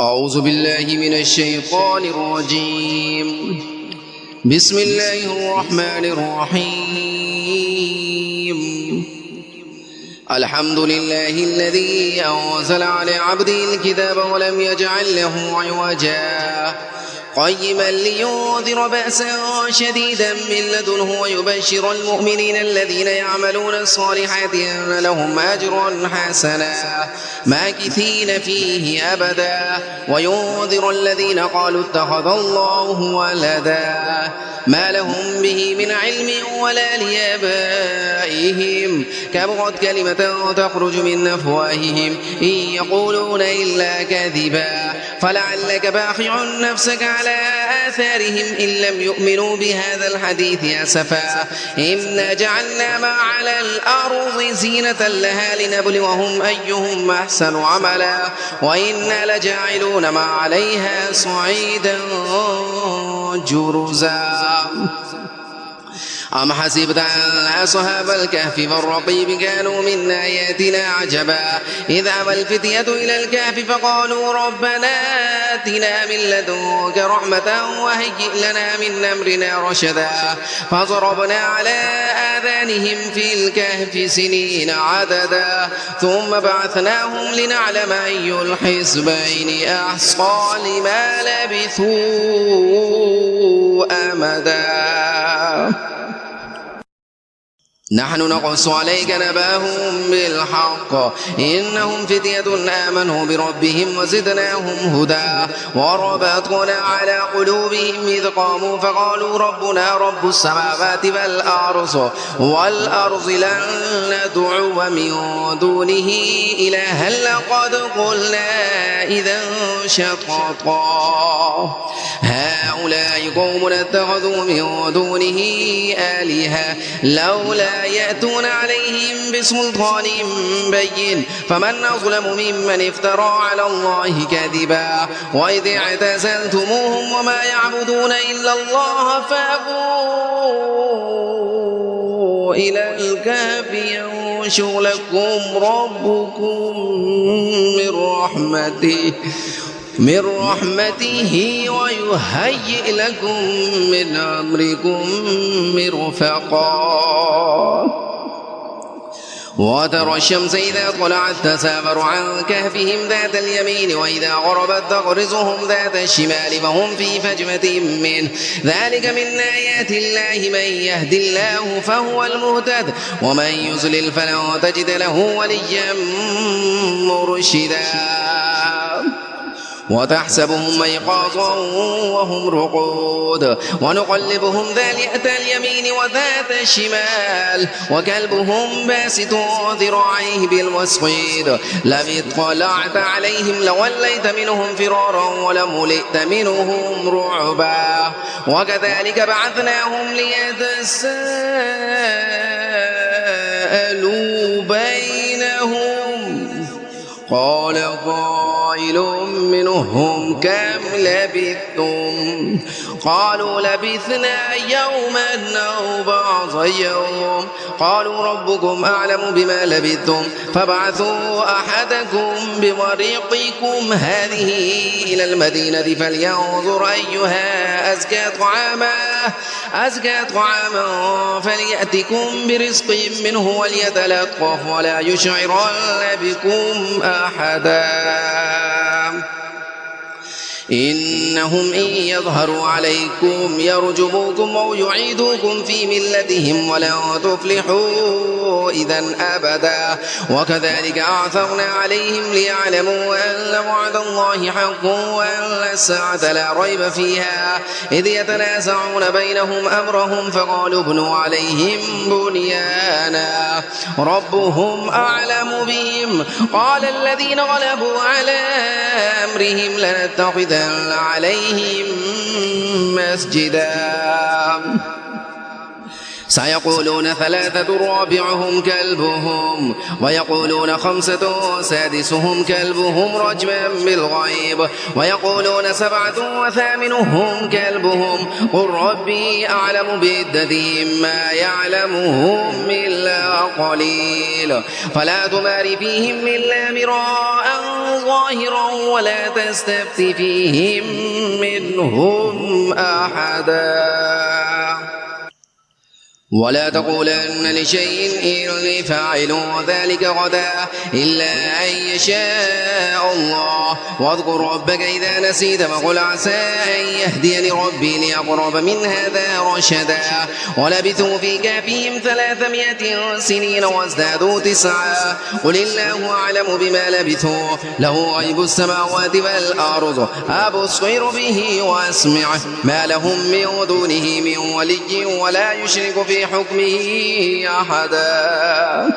أعوذ بالله من الشيطان الرجيم. بسم الله الرحمن الرحيم. الحمد لله الذي أنزل على عبده الكتاب ولم يجعل له عوجا قيما لينذر بأسا شديدا من لدنه ويبشر المؤمنين الذين يعملون الصالحات أن لهم أجرا حسنا ماكثين فيه أبدا وينذر الذين قالوا اتخذ الله ولدا ما لهم به من علم ولا لآبائهم كبرت كلمة تخرج من أفواههم إن يقولون إلا كذبا فلعلك باخع نفسك على آثارهم إن لم يؤمنوا بهذا الحديث أسفا إنا جعلنا ما على الأرض زينة لها لنبلوهم أيهم أحسن عملا وإنا لجاعلون ما عليها صعيدا جرزا أم حسبت أن أصحاب الكهف والرقيم كانوا من آياتنا عجبا إذ أوى الفتية إلى الكهف فقالوا ربنا آتنا من لدنك رحمة وهيئ لنا من أمرنا رشدا فضربنا على آذانهم في الكهف سنين عددا ثم بعثناهم لنعلم أي الحزبين أحصى لما لبثوا أمدا نحن نقص عليك نباهم بالحق إنهم فتية آمنوا بربهم وزدناهم هدى وربطنا على قلوبهم إذ قاموا فقالوا ربنا رب السماوات والأرض لن ندعو من دونه إلها لقد قلنا إذا شططا هؤلاء قوم اتخذوا من دونه آلهة لولا يأتون عليهم بسلطان بين فمن أظلم ممن افترى على الله كذبا وإذ اعتزلتموهم وما يعبدون إلا الله فأبوا إلى الكهف ينشر لكم ربكم من رحمته ويهيئ لكم من أمركم مرفقا وترى الشمس إذا طلعت تسافر عن كهفهم ذات اليمين وإذا غربت تغرزهم ذات الشمال فهم في فجوة منه ذلك من آيات الله من يهد الله فهو المهتد ومن يضلل فلن تجد له وليا مرشدا وتحسبهم أيقاظا وهم رقود ونقلبهم ذات اليمين وذات الشمال وكلبهم باسط ذراعيه بالوسيد لو اطلعت عليهم لوليت منهم فرارا ولملئت منهم رعبا وكذلك بعثناهم ليتساءلوا بينهم قال قائل منهم كم لبثتم قالوا لبثنا يوما أو بعض يوم قالوا ربكم أعلم بما لبثتم فابعثوا أحدكم بورقكم هذه إلى المدينة فلينظر أيها أزكى طعاما فليأتكم برزق منه وليتلطف ولا يشعرن بكم أحدا إنهم إن يظهروا عليكم يرجموكم أو يعيدوكم في ملتهم ولن تفلحوا إذا أبدا وكذلك أعثرنا عليهم ليعلموا أن وعد الله حق وأن الساعة لا ريب فيها إذ يتنازعون بينهم أمرهم فقالوا ابنوا عليهم بنيانا ربهم أعلم بهم قال الذين غلبوا على أمرهم لنتخذن عليهم مسجدا سيقولون ثلاثة رابعهم كلبهم ويقولون خمسة سادسهم كلبهم رجما بالغيب ويقولون سبعة وثامنهم كلبهم قل ربي أعلم بعدتهم ما يعلمهم إلا قليل فلا تمار فيهم إلا مراء ظاهرا ولا تستفت فيهم منهم أحدا ولا تقولن لشيء إني فاعل ذلك غدا إلا أن يشاء الله واذكر ربك إذا نسيت وقل عسى أن يهديني ربي لأقرب من هذا رشدا ولبثوا في كهفهم 300 سنين وازدادوا 9 قل الله أعلم بما لبثوا له غيب السماوات والأرض أبصر به وأسمع ما لهم من دونه من ولي ولا يشرك في حكمه أحدا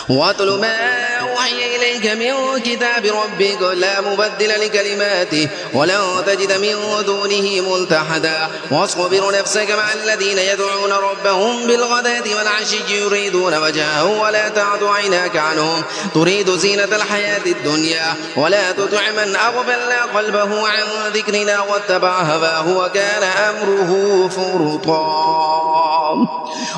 واتل ما أوحي إليك من كتاب ربك لا مبدل لكلماته ولن تجد من دونه ملتحدا واصبر نفسك مع الذين يدعون ربهم بالغداة والعشي يريدون وجهه ولا تعد عيناك عنهم تريد زينة الحياة الدنيا ولا تطع من أغفلنا قلبه عن ذكرنا واتبع هواه وكان أمره فرطا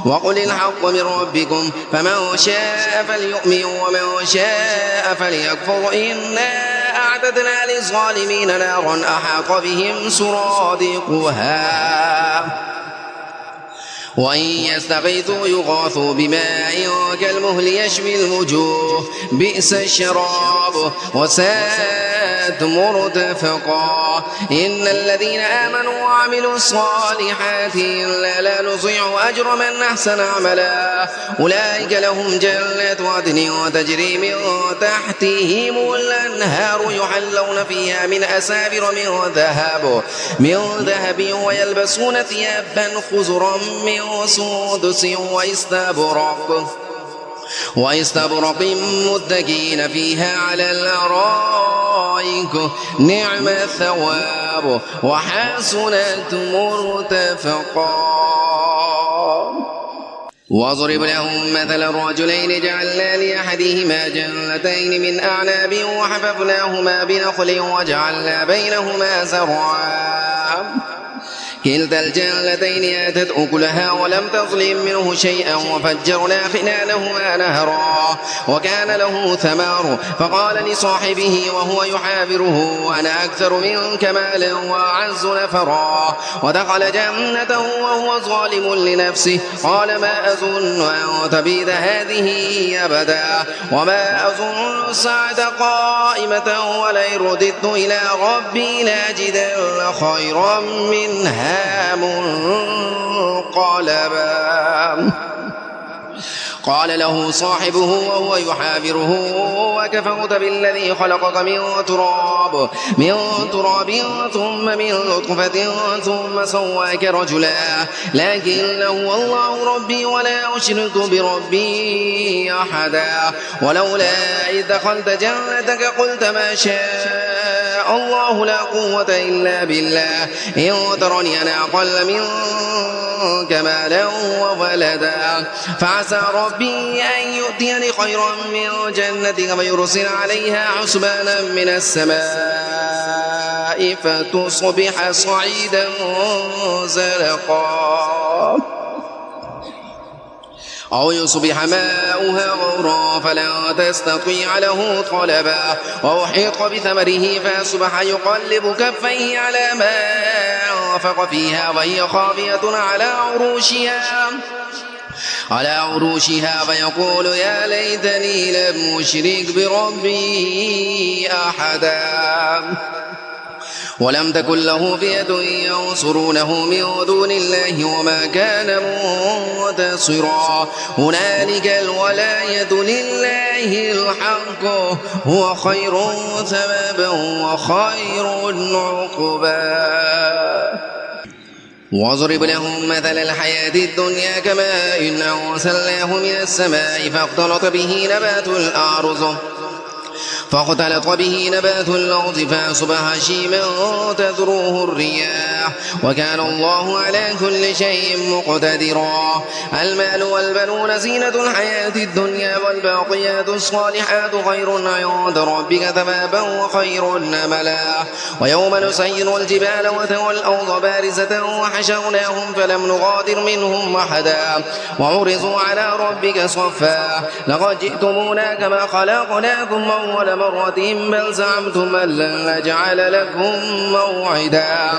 وقل الحق من ربكم فمن شاء فليؤمن ومن شاء فليكفر إنا أعتدنا للظالمين نارا أحاط بهم سرادقها وإن يستغيثوا يغاثوا بماء كالمهل يشوي الوجوه بئس الشراب وساءت مرتفقا إن الذين آمنوا وعملوا الصالحات إلا لا نضيع أجر من أحسن عملا أولئك لهم جنات عدن وتجري من تحتهم الأنهار يحلون فيها من أساور من ذهب ويلبسون ثيابا خضرا من سندس واستبرق متكئين فيها على الأرائك نعم الثواب وحسنت مرتفقا واضرب لهم مثل الرجلين جعلنا لأحدهما جنتين من أعناب وحففناهما بنخل وجعلنا بينهما زرعا كلتا الجنتين آتت أكلها ولم تظلم منه شيئا وفجرنا خلالهما نهرا وكان له ثمار فقال لصاحبه وهو يحاوره أنا أكثر منك مالا وأعز نفرا ودخل جنته وهو ظالم لنفسه قال ما أظن أن تبيد هذه أبدا وما أظن الساعة قائمة ولئن رددت إلى ربي لأجدن خيرا منها منقلبا قال له صاحبه وهو يحاوره وكفرت بالذي خلقك من تراب ثم من نطفة ثم سواك رجلا لكن هو الله ربي ولا أشرك بربي أحدا ولولا إذ دخلت جنتك قلت ما شاء الله لا قوة إلا بالله إن ترني أنا أقل منك مالا وولدا فعسى ربي أن يؤتيني خيرا من جنتك ويرسل عليها حسبانا من السماء فتصبح صعيدا زلقا أو يصبح ماؤها غورا فلا تستطيع له طلبا وأحيط بثمره فأصبح يقلب كفيه على ما أنفق فيها وهي خاوية على عروشها فيقول يا ليتني لم أشرك بربي أحدا ولم تكن له فئة ينصرونه من دون الله وما كان منتصرا هنالك الولاية لله الحق هو خير ثوابا وخير عقبا واضرب لهم مثل الحياة الدنيا كماء إن أنزلناه من السماء فاختلط به نبات الأرض فأصبح هشيما تذروه الرياح وكان الله على كل شيء مقتدرا المال والبنون زينة الحياة الدنيا والباقيات الصالحات خير عند ربك ثوابا وخير أملا ويوم نسير الجبال وترى الأرض بارزة وحشرناهم فلم نغادر منهم أحدا وعرضوا على ربك صفا لقد جئتمونا كما خلقناكم أول مرة بل زعمتم أن لن نجعل لكم موعدا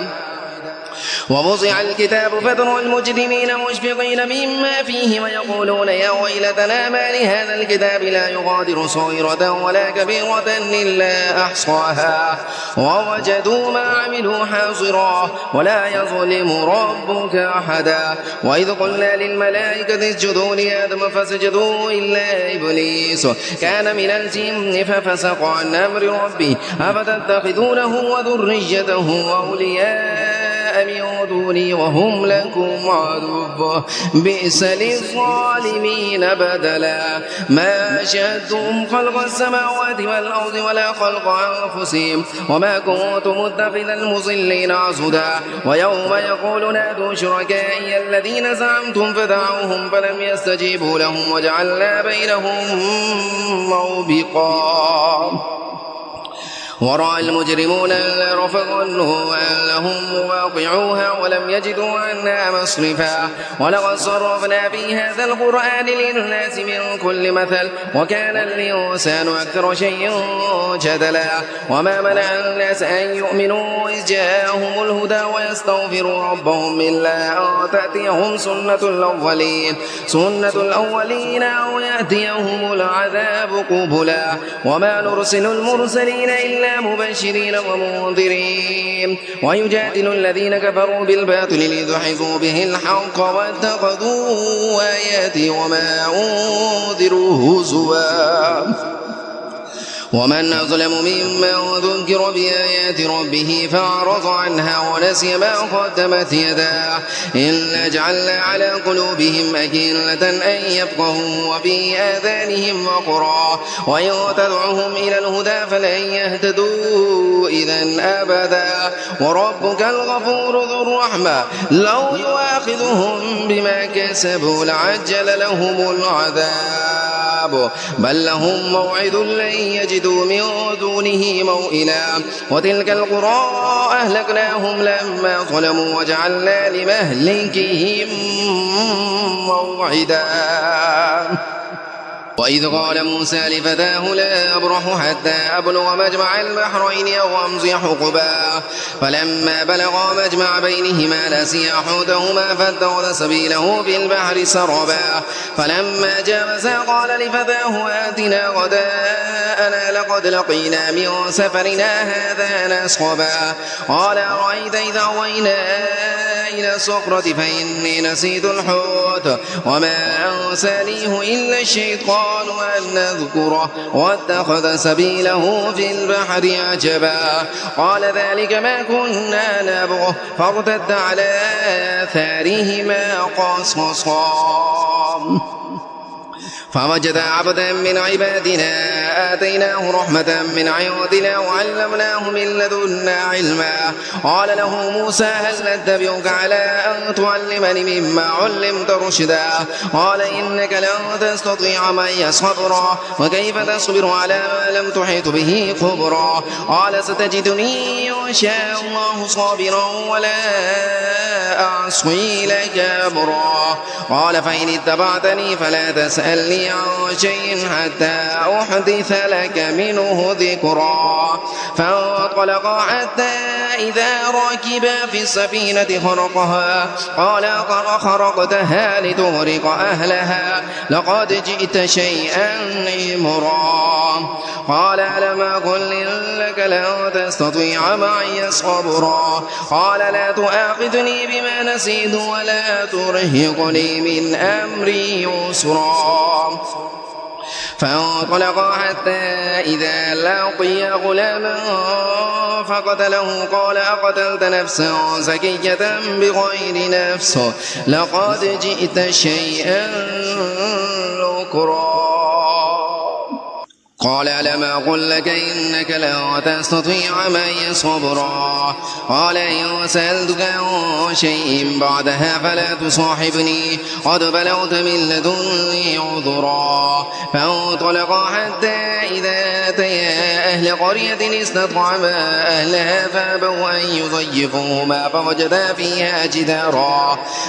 ووضع الكتاب فترى المجرمين مشفقين مما فيه ويقولون يا ويلتنا ما لهذا الكتاب لا يغادر صغيرة ولا كبيرة إلا أحصاها ووجدوا ما عملوا حاضرا ولا يظلم ربك أحدا وإذ قلنا للملائكة اسجدوا لآدم فسجدوا إلا إبليس كان من الجن ففسق عن أمر ربه أفتتخذونه وذريته أولياء من دوني وهم لكم عدو بئس للظالمين بدلا ما شهدتم خلق السماوات والأرض ولا خلق أنفسهم وما كنت متخذ المضلين عضدا ويوم يقول نادوا شركائي الذين زعمتم فدعوهم فلم يستجيبوا لهم وجعلنا بينهم موبقا ورأى المجرمون النار فظنوا أنهم واقعوها ولم يجدوا عنها مصرفا ولقد صرفنا في هذا القرآن للناس من كل مثل وكان الإنسان أكثر شيء جدلا وما منع الناس أن يؤمنوا إذ جاءهم الهدى ويستغفروا ربهم إلا أن تأتيهم سنة الأولين أو يأتيهم العذاب قبلا وما نرسل المرسلين إلا مبشرين ومنذرين ويجادل الذين كفروا بالباطل ليدحضوا به الحق واتخذوا آياتي وما أنذروا هزوا ومن أظلم ممن ذكر بآيات ربه فأعرض عنها ونسي ما قدمت يداه إنا جعلنا على قلوبهم أكنة أن يفقهوا وفي آذانهم وقرا وإن تدعهم إلى الهدى فلن يهتدوا إذا أبدا وربك الغفور ذو الرحمة لو يؤاخذهم بما كسبوا لعجل لهم العذاب بل لهم موعد لن يجدوا من دونه موئلا وتلك القرى أهلكناهم لما ظلموا وجعلنا لمهلكهم موعدا وإذ قال موسى لفتاه لا أبرح حتى أبلغ مجمع البحرين أو أمضي حقبا فلما بلغا مجمع بينهما نسيا حوتهما فاتخذ سبيله في البحر سربا فلما جاوزا قال لفتاه آتنا غداءنا لقد لقينا من سفرنا هذا نصبا قال أرأيت إذا أوينا إلى الصخرة فإني نسيت الحوت وما أنسانيه إلا الشيطان أن نذكره واتخذ سبيله في البحر عجبا قال ذلك ما كنا نبغه فارتد على آثارهما قصصا فوجد عبدا من عبادنا آتيناه رحمة من عندنا وعلمناه من لدنا علما قال له موسى هل نتبعك على أن تعلمني مما علمت رشدا قال إنك لن تستطيع معي صبرا وكيف تصبر على ما لم تحيط به خبرا قال ستجدني إن شاء الله صابرا ولا أعصي لك أمرا قال فإن اتبعتني فلا تسألني عن شيء حتى أحدث لك منه ذكرا فانطلقا حتى إذا ركبا في السفينة خرقها قال خرقتها لتغرق أهلها لقد جئت شيئا إمرا قال ألم أقل لك لن تستطيع معي صبرا قال لا تؤاخذني بما نسيت ولا ترهقني من أمري يسرا فانطلقا حتى إذا لقيا غلاما فقتله قال أقتلت نفسا زكية بغير نفس لقد جئت شيئا نكرا قال ألم أقل لك إنك لا تستطيع معي صبرا قال إن سألتك عن شيء بعدها فلا تصاحبني قد بلغت من لدني عذرا فانطلقا حتى إذا أتيا أهل قرية استطعما أهلها فأبوا أن يضيفوهما فوجدا فيها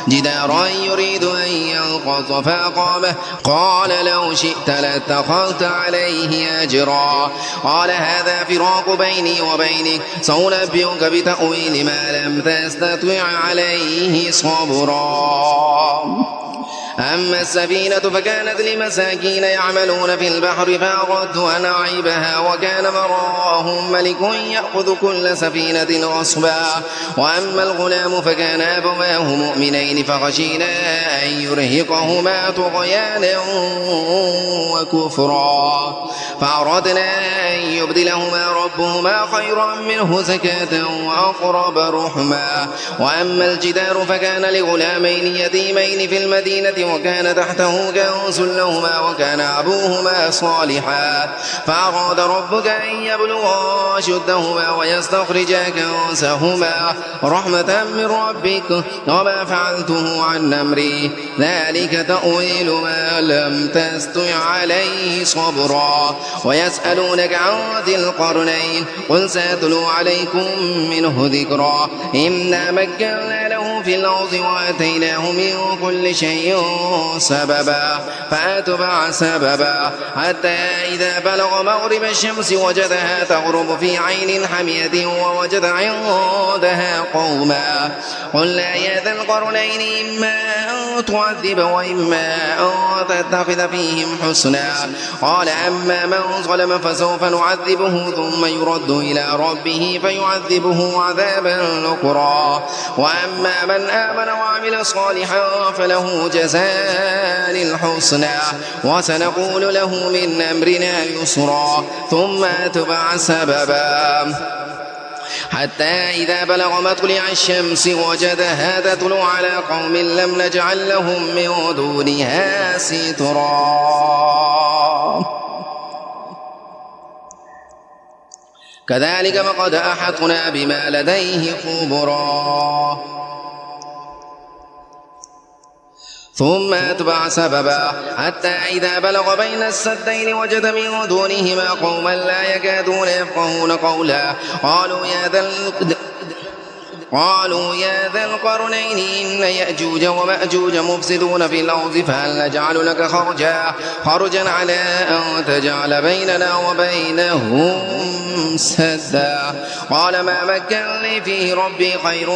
جدارا يريد أن ينقض فأقامه قال لو شئت لاتخذت عليه عليه أجرا. قال هذا فراق بيني وبينك، سأنبئك بتأويل ما لم تستطع عليه صبرا. أما السفينة فكانت لمساكين يعملون في البحر فأردت أن أعيبها وكان وراءهم ملك يأخذ كل سفينة غصبا. وأما الغلام فكان أبواه مؤمنين فخشينا أن يرهقهما طغيانا وكفرا، فأردنا أن يبدلهما ربهما خيرا منه زكاة وأقرب رحما. وأما الجدار فكان لغلامين يتيمين في المدينة وكان تحته كنز لهما وكان أبوهما صالحا، فأراد ربك أن يبلغا أشدهما ويستخرجا كنزهما رحمة من ربك وما فعلته عن أمري، ذلك تأويل ما لم تستطع عليه صبرا. ويسألونك عن ذي القرنين، قل سأتلو عليكم منه ذكرا. إنا مكنا له في الأرض وآتيناه من كل شيء سببا، فأتبع سببا حتى إذا بلغ مغرب الشمس وجدها تغرب في عين حمية ووجد عندها قوما. قلنا يا ذا القرنين إما أن تعذب وإما أن تتخذ فيهم حسنا. قال أما من ظلم فسوف نعذبه ثم يرد إلى ربه فيعذبه عذابا نكرا. وأما من آمن وعمل صالحا فله جزاء الحسنى وسنقول له من أمرنا يسرا. ثم أتبع سببا حتى إذا بلغ مطلع الشمس وجدها تطلع على قوم لم نجعل لهم من دونها سترا. كذلك وقد أحطنا بما لديه خبرا. ثم أتبع سببا حتى إذا بلغ بين السدين وجد من دونهما قوما لا يكادون يفقهون قولا. قالوا يا ذا القرنين إن يأجوج ومأجوج مفسدون في الأرض فهل نجعل لك خرجا على أن تجعل بيننا وبينهم سدا. قال ما مكنني فيه ربي خير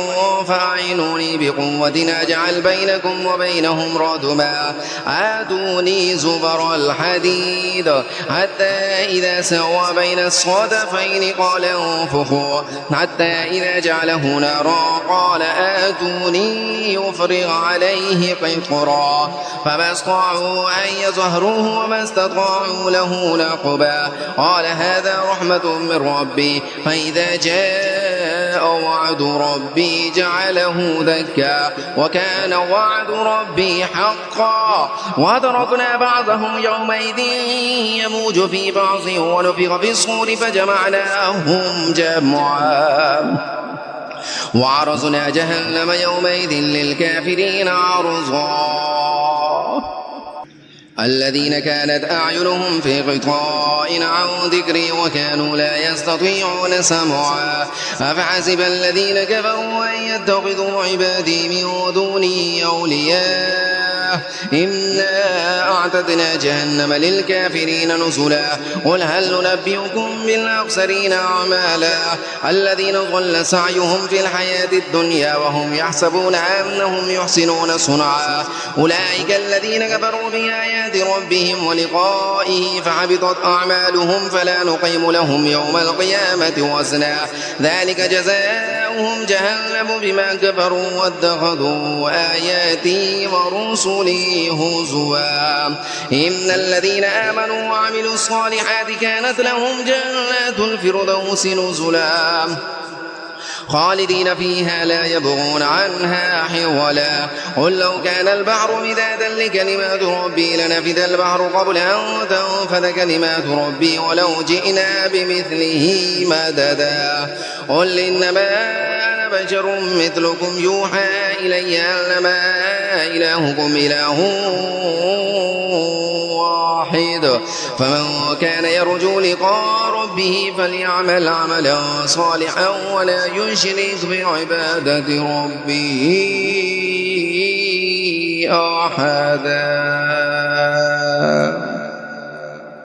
فأعينوني بقوة أجعل بينكم وبينهم ردما. آتوني زبر الحديد حتى إذا سوى بين الصدفين قال انفخوا حتى إذا جعله نارا قال آتوني يفرغ عليه قطرا. فما استطاعوا أن يظهروه وما استطاعوا له نقبا. قال هذا رحمة من ربي فإذا جاء وعد ربي جعله دكا وكان وعد ربي حقا. وتركنا بعضهم يومئذ يموج في بعض ونفخ في الصور فجمعناهم جمعا. وعرضنا جهنم يومئذ للكافرين عرضا. الذين كانت أعينهم في غطاء عن ذكري وكانوا لا يستطيعون سمعا. أفحسب الذين كفروا أن يتخذوا عبادي من دوني أولياء إنا أعتدنا جهنم للكافرين نزلا. قل هل ننبئكم بالأخسرين أعمالا الذين ضل سعيهم في الحياة الدنيا وهم يحسبون أنهم يحسنون صنعا. أولئك الذين كفروا بآيات ربهم ولقائه فحبطت أعمالهم فلا نقيم لهم يوم القيامة وزنا. ذلك جزاؤهم جهنم بما كفروا واتخذوا آياتي ورسلي هزوا. إن الذين آمنوا وعملوا الصالحات كانت لهم جنات الفردوس نزلا خالدين فيها لا يبغون عنها حولا. قل لو كان البحر مدادا لكلمات ربي لنفد البحر قبل أن تنفذ كلمات ربي ولو جئنا بمثله مددا. قل إنما أنا بشر مثلكم يوحى إلي أنما إلهكم إله واحد فمن كان يرجو لقاء ربه فليعمل عملا صالحا ولا يشرك بعبادة ربه أحدا.